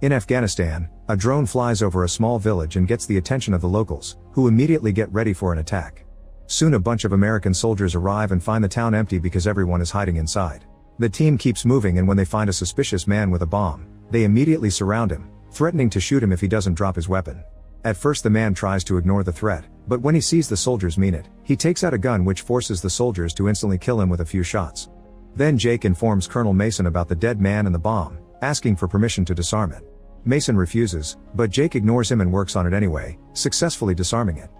In Afghanistan, a drone flies over a small village and gets the attention of the locals, who immediately get ready for an attack. Soon a bunch of American soldiers arrive and find the town empty because everyone is hiding inside. The team keeps moving, and when they find a suspicious man with a bomb, they immediately surround him, threatening to shoot him if he doesn't drop his weapon. At first the man tries to ignore the threat, but when he sees the soldiers mean it, he takes out a gun which forces the soldiers to instantly kill him with a few shots. Then Jake informs Colonel Mason about the dead man and the bomb, asking for permission to disarm it. Mason refuses, but Jake ignores him and works on it anyway, successfully disarming it.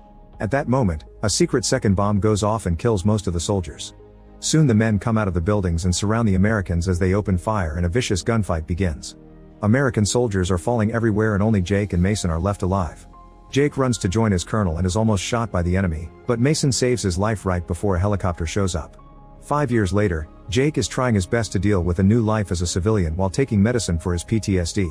At that moment, a secret second bomb goes off and kills most of the soldiers. Soon the men come out of the buildings and surround the Americans as they open fire and a vicious gunfight begins. American soldiers are falling everywhere and only Jake and Mason are left alive. Jake runs to join his colonel and is almost shot by the enemy, but Mason saves his life right before a helicopter shows up. 5 years later, Jake is trying his best to deal with a new life as a civilian while taking medicine for his PTSD.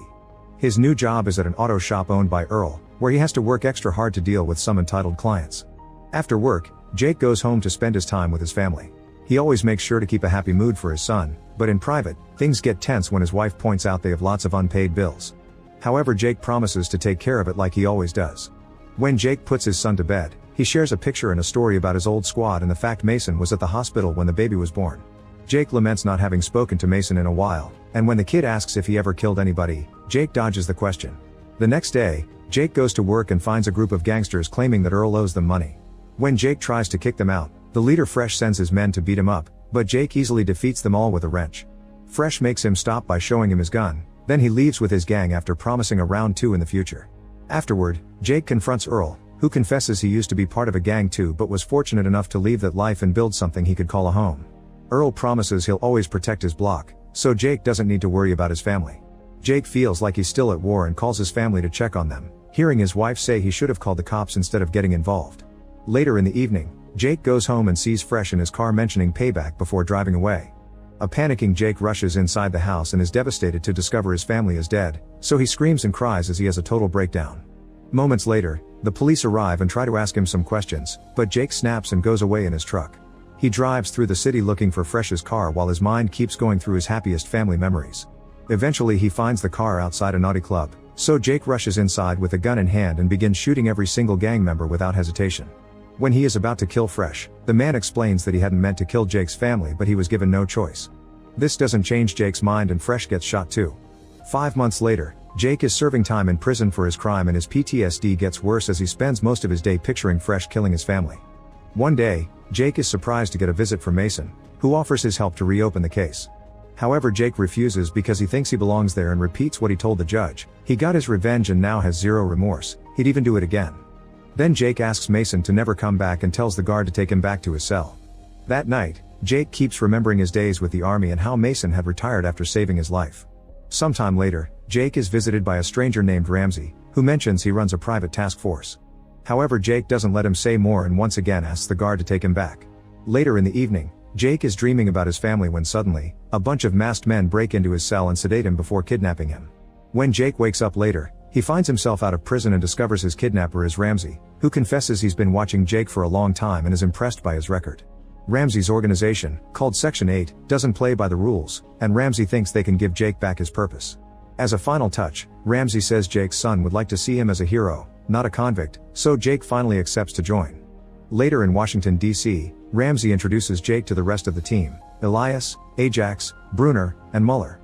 His new job is at an auto shop owned by Earl, where he has to work extra hard to deal with some entitled clients. After work, Jake goes home to spend his time with his family. He always makes sure to keep a happy mood for his son, but in private, things get tense when his wife points out they have lots of unpaid bills. However, Jake promises to take care of it like he always does. When Jake puts his son to bed, he shares a picture and a story about his old squad and the fact Mason was at the hospital when the baby was born. Jake laments not having spoken to Mason in a while, and when the kid asks if he ever killed anybody, Jake dodges the question. The next day, Jake goes to work and finds a group of gangsters claiming that Earl owes them money. When Jake tries to kick them out, the leader Fresh sends his men to beat him up, but Jake easily defeats them all with a wrench. Fresh makes him stop by showing him his gun, then he leaves with his gang after promising a round 2 in the future. Afterward, Jake confronts Earl, who confesses he used to be part of a gang too but was fortunate enough to leave that life and build something he could call a home. Earl promises he'll always protect his block, so Jake doesn't need to worry about his family. Jake feels like he's still at war and calls his family to check on them, hearing his wife say he should have called the cops instead of getting involved. Later in the evening, Jake goes home and sees Fresh in his car mentioning payback before driving away. A panicking Jake rushes inside the house and is devastated to discover his family is dead, so he screams and cries as he has a total breakdown. Moments later, the police arrive and try to ask him some questions, but Jake snaps and goes away in his truck. He drives through the city looking for Fresh's car while his mind keeps going through his happiest family memories. Eventually he finds the car outside a naughty club, so Jake rushes inside with a gun in hand and begins shooting every single gang member without hesitation. When he is about to kill Fresh, the man explains that he hadn't meant to kill Jake's family but he was given no choice. This doesn't change Jake's mind and Fresh gets shot too. 5 months later, Jake is serving time in prison for his crime and his PTSD gets worse as he spends most of his day picturing Fresh killing his family. One day, Jake is surprised to get a visit from Mason, who offers his help to reopen the case. However, Jake refuses because he thinks he belongs there and repeats what he told the judge. He got his revenge and now has zero remorse, he'd even do it again. Then Jake asks Mason to never come back and tells the guard to take him back to his cell. That night, Jake keeps remembering his days with the army and how Mason had retired after saving his life. Sometime later, Jake is visited by a stranger named Ramsey, who mentions he runs a private task force. However, Jake doesn't let him say more and once again asks the guard to take him back. Later in the evening, Jake is dreaming about his family when suddenly, a bunch of masked men break into his cell and sedate him before kidnapping him. When Jake wakes up later, he finds himself out of prison and discovers his kidnapper is Ramsey, who confesses he's been watching Jake for a long time and is impressed by his record. Ramsey's organization, called Section 8, doesn't play by the rules, and Ramsey thinks they can give Jake back his purpose. As a final touch, Ramsey says Jake's son would like to see him as a hero, not a convict, so Jake finally accepts to join. Later in Washington, D.C., Ramsey introduces Jake to the rest of the team, Elias, Ajax, Brunner, and Mueller.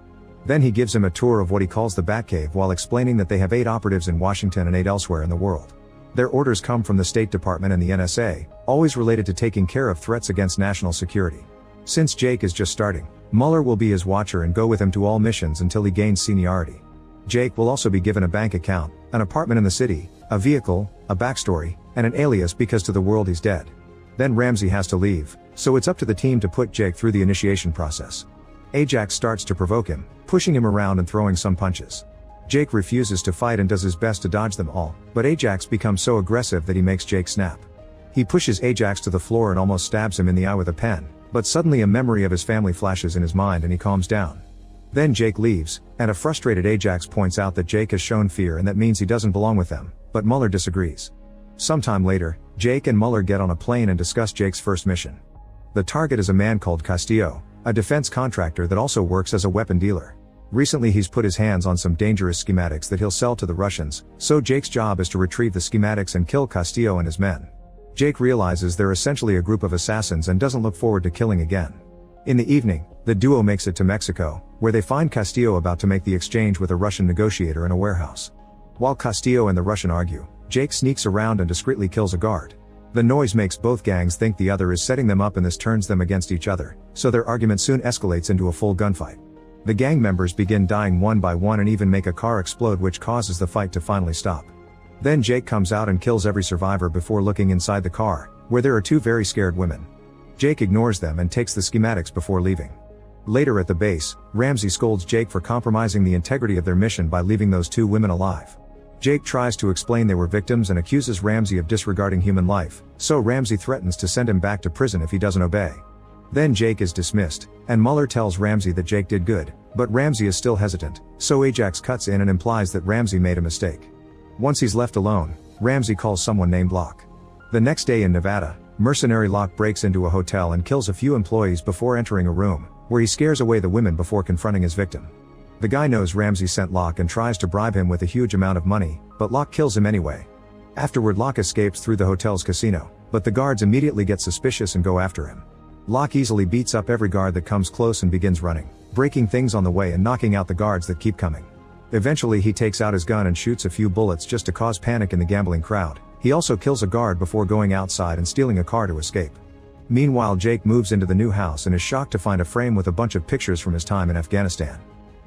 Then he gives him a tour of what he calls the Batcave while explaining that they have 8 operatives in Washington and 8 elsewhere in the world. Their orders come from the State Department and the NSA, always related to taking care of threats against national security. Since Jake is just starting, Mueller will be his watcher and go with him to all missions until he gains seniority. Jake will also be given a bank account, an apartment in the city, a vehicle, a backstory, and an alias because to the world he's dead. Then Ramsey has to leave, so it's up to the team to put Jake through the initiation process. Ajax starts to provoke him, pushing him around and throwing some punches. Jake refuses to fight and does his best to dodge them all, but Ajax becomes so aggressive that he makes Jake snap. He pushes Ajax to the floor and almost stabs him in the eye with a pen, but suddenly a memory of his family flashes in his mind and he calms down. Then Jake leaves, and a frustrated Ajax points out that Jake has shown fear and that means he doesn't belong with them, but Mueller disagrees. Sometime later, Jake and Mueller get on a plane and discuss Jake's first mission. The target is a man called Castillo, a defense contractor that also works as a weapon dealer. Recently he's put his hands on some dangerous schematics that he'll sell to the Russians, so Jake's job is to retrieve the schematics and kill Castillo and his men. Jake realizes they're essentially a group of assassins and doesn't look forward to killing again. In the evening, the duo makes it to Mexico, where they find Castillo about to make the exchange with a Russian negotiator in a warehouse. While Castillo and the Russian argue, Jake sneaks around and discreetly kills a guard. The noise makes both gangs think the other is setting them up and this turns them against each other, so their argument soon escalates into a full gunfight. The gang members begin dying one by one and even make a car explode, which causes the fight to finally stop. Then Jake comes out and kills every survivor before looking inside the car, where there are two very scared women. Jake ignores them and takes the schematics before leaving. Later at the base, Ramsey scolds Jake for compromising the integrity of their mission by leaving those two women alive. Jake tries to explain they were victims and accuses Ramsey of disregarding human life, so Ramsey threatens to send him back to prison if he doesn't obey. Then Jake is dismissed, and Mueller tells Ramsey that Jake did good, but Ramsey is still hesitant, so Ajax cuts in and implies that Ramsey made a mistake. Once he's left alone, Ramsey calls someone named Locke. The next day in Nevada, mercenary Locke breaks into a hotel and kills a few employees before entering a room, where he scares away the women before confronting his victim. The guy knows Ramsey sent Locke and tries to bribe him with a huge amount of money, but Locke kills him anyway. Afterward, Locke escapes through the hotel's casino, but the guards immediately get suspicious and go after him. Locke easily beats up every guard that comes close and begins running, breaking things on the way and knocking out the guards that keep coming. Eventually he takes out his gun and shoots a few bullets just to cause panic in the gambling crowd. He also kills a guard before going outside and stealing a car to escape. Meanwhile, Jake moves into the new house and is shocked to find a frame with a bunch of pictures from his time in Afghanistan.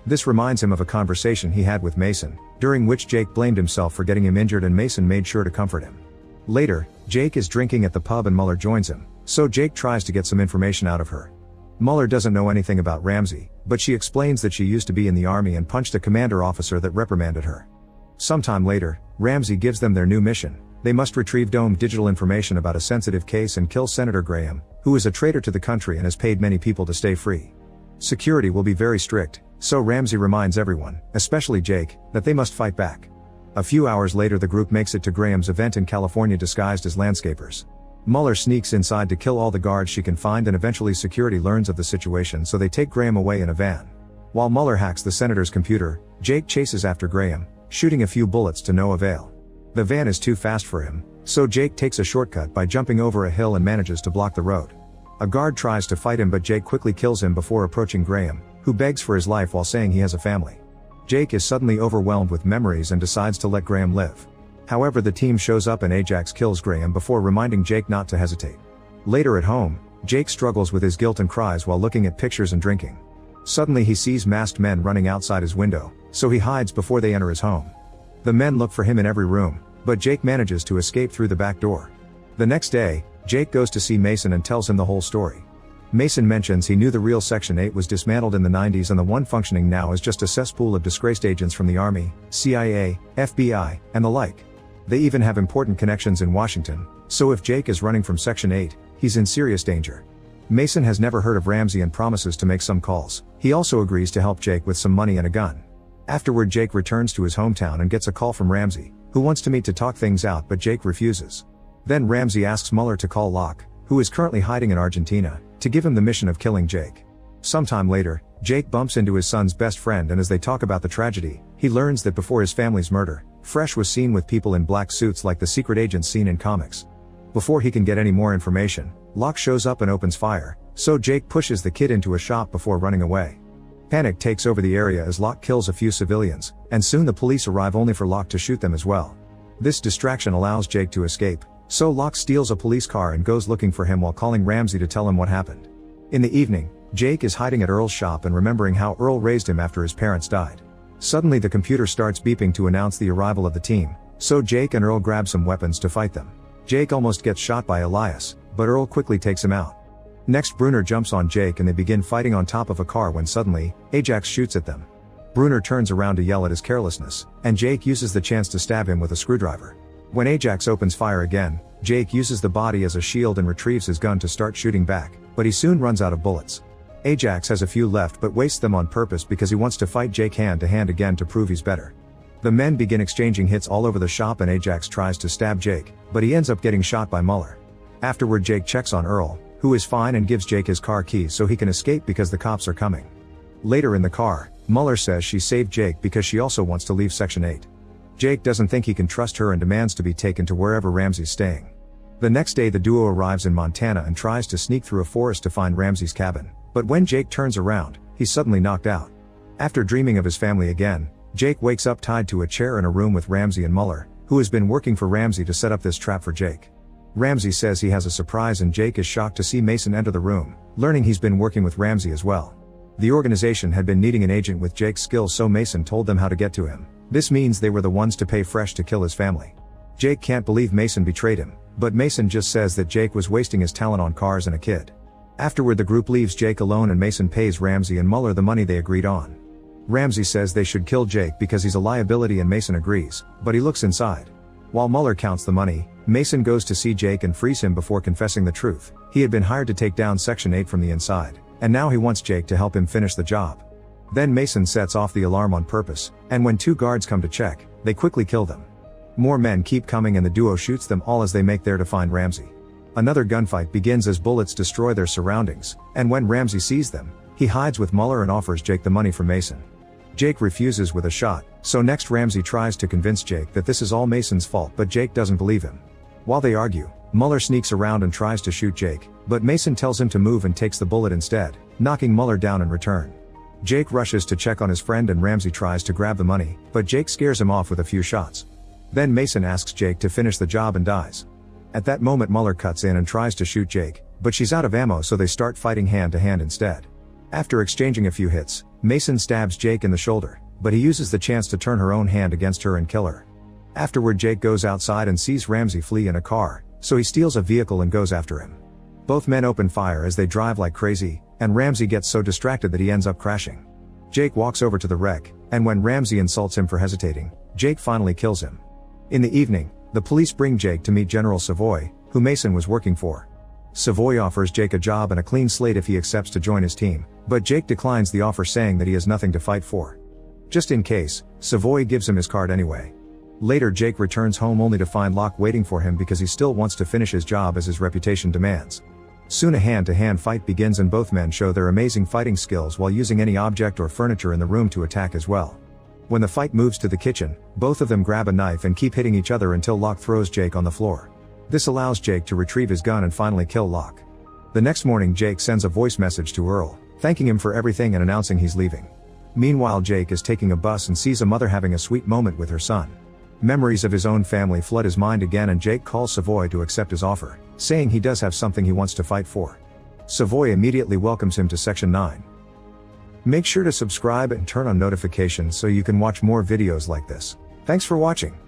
This reminds him of a conversation he had with Mason, during which Jake blamed himself for getting him injured and Mason made sure to comfort him. Later, Jake is drinking at the pub and Mueller joins him, so Jake tries to get some information out of her. Mueller doesn't know anything about Ramsey, but she explains that she used to be in the army and punched a commander officer that reprimanded her. Sometime later, Ramsey gives them their new mission. They must retrieve domed digital information about a sensitive case and kill Senator Graham, who is a traitor to the country and has paid many people to stay free. Security will be very strict, so Ramsey reminds everyone, especially Jake, that they must fight back. A few hours later, the group makes it to Graham's event in California disguised as landscapers. Mueller sneaks inside to kill all the guards she can find and eventually security learns of the situation, so they take Graham away in a van. While Mueller hacks the senator's computer, Jake chases after Graham, shooting a few bullets to no avail. The van is too fast for him, so Jake takes a shortcut by jumping over a hill and manages to block the road. A guard tries to fight him, but Jake quickly kills him before approaching Graham, who begs for his life while saying he has a family. Jake is suddenly overwhelmed with memories and decides to let Graham live. However, the team shows up and Ajax kills Graham before reminding Jake not to hesitate. Later at home, Jake struggles with his guilt and cries while looking at pictures and drinking. Suddenly he sees masked men running outside his window, so he hides before they enter his home. The men look for him in every room, but Jake manages to escape through the back door. The next day, Jake goes to see Mason and tells him the whole story. Mason mentions he knew the real Section 8 was dismantled in the 90s and the one functioning now is just a cesspool of disgraced agents from the Army, CIA, FBI, and the like. They even have important connections in Washington, so if Jake is running from Section 8, he's in serious danger. Mason has never heard of Ramsey and promises to make some calls. He also agrees to help Jake with some money and a gun. Afterward, Jake returns to his hometown and gets a call from Ramsey, who wants to meet to talk things out, but Jake refuses. Then Ramsey asks Mueller to call Locke, who is currently hiding in Argentina, to give him the mission of killing Jake. Sometime later, Jake bumps into his son's best friend, and as they talk about the tragedy, he learns that before his family's murder, Fresh was seen with people in black suits like the secret agents seen in comics. Before he can get any more information, Locke shows up and opens fire, so Jake pushes the kid into a shop before running away. Panic takes over the area as Locke kills a few civilians, and soon the police arrive only for Locke to shoot them as well. This distraction allows Jake to escape, so Locke steals a police car and goes looking for him while calling Ramsey to tell him what happened. In the evening, Jake is hiding at Earl's shop and remembering how Earl raised him after his parents died. Suddenly the computer starts beeping to announce the arrival of the team, so Jake and Earl grab some weapons to fight them. Jake almost gets shot by Elias, but Earl quickly takes him out. Next, Brunner jumps on Jake and they begin fighting on top of a car when suddenly, Ajax shoots at them. Brunner turns around to yell at his carelessness, and Jake uses the chance to stab him with a screwdriver. When Ajax opens fire again, Jake uses the body as a shield and retrieves his gun to start shooting back, but he soon runs out of bullets. Ajax has a few left but wastes them on purpose because he wants to fight Jake hand to hand again to prove he's better. The men begin exchanging hits all over the shop and Ajax tries to stab Jake, but he ends up getting shot by Mueller. Afterward, Jake checks on Earl, who is fine and gives Jake his car keys so he can escape because the cops are coming. Later in the car, Mueller says she saved Jake because she also wants to leave Section 8. Jake doesn't think he can trust her and demands to be taken to wherever Ramsey's staying. The next day the duo arrives in Montana and tries to sneak through a forest to find Ramsey's cabin, but when Jake turns around, he's suddenly knocked out. After dreaming of his family again, Jake wakes up tied to a chair in a room with Ramsey and Mueller, who has been working for Ramsey to set up this trap for Jake. Ramsey says he has a surprise and Jake is shocked to see Mason enter the room, learning he's been working with Ramsey as well. The organization had been needing an agent with Jake's skills, so Mason told them how to get to him. This means they were the ones to pay Fresh to kill his family. Jake can't believe Mason betrayed him, but Mason just says that Jake was wasting his talent on cars and a kid. Afterward the group leaves Jake alone and Mason pays Ramsey and Mueller the money they agreed on. Ramsey says they should kill Jake because he's a liability and Mason agrees, but he looks inside. While Mueller counts the money, Mason goes to see Jake and frees him before confessing the truth. He had been hired to take down Section 8 from the inside, and now he wants Jake to help him finish the job. Then Mason sets off the alarm on purpose, and when two guards come to check, they quickly kill them. More men keep coming and the duo shoots them all as they make there to find Ramsey. Another gunfight begins as bullets destroy their surroundings, and when Ramsey sees them, he hides with Mueller and offers Jake the money from Mason. Jake refuses with a shot, so next Ramsey tries to convince Jake that this is all Mason's fault, but Jake doesn't believe him. While they argue, Mueller sneaks around and tries to shoot Jake, but Mason tells him to move and takes the bullet instead, knocking Mueller down in return. Jake rushes to check on his friend and Ramsey tries to grab the money, but Jake scares him off with a few shots. Then Mason asks Jake to finish the job and dies. At that moment Mueller cuts in and tries to shoot Jake, but she's out of ammo, so they start fighting hand to hand instead. After exchanging a few hits, Mason stabs Jake in the shoulder, but he uses the chance to turn her own hand against her and kill her. Afterward Jake goes outside and sees Ramsey flee in a car, so he steals a vehicle and goes after him. Both men open fire as they drive like crazy, and Ramsey gets so distracted that he ends up crashing. Jake walks over to the wreck, and when Ramsey insults him for hesitating, Jake finally kills him. In the evening, the police bring Jake to meet General Savoy, who Mason was working for. Savoy offers Jake a job and a clean slate if he accepts to join his team, but Jake declines the offer saying that he has nothing to fight for. Just in case, Savoy gives him his card anyway. Later Jake returns home only to find Locke waiting for him because he still wants to finish his job as his reputation demands. Soon a hand-to-hand fight begins and both men show their amazing fighting skills while using any object or furniture in the room to attack as well. When the fight moves to the kitchen, both of them grab a knife and keep hitting each other until Locke throws Jake on the floor. This allows Jake to retrieve his gun and finally kill Locke. The next morning Jake sends a voice message to Earl, thanking him for everything and announcing he's leaving. Meanwhile Jake is taking a bus and sees a mother having a sweet moment with her son. Memories of his own family flood his mind again and Jake calls Savoy to accept his offer, saying he does have something he wants to fight for. Savoy immediately welcomes him to Section 9. Make sure to subscribe and turn on notifications so you can watch more videos like this. Thanks for watching.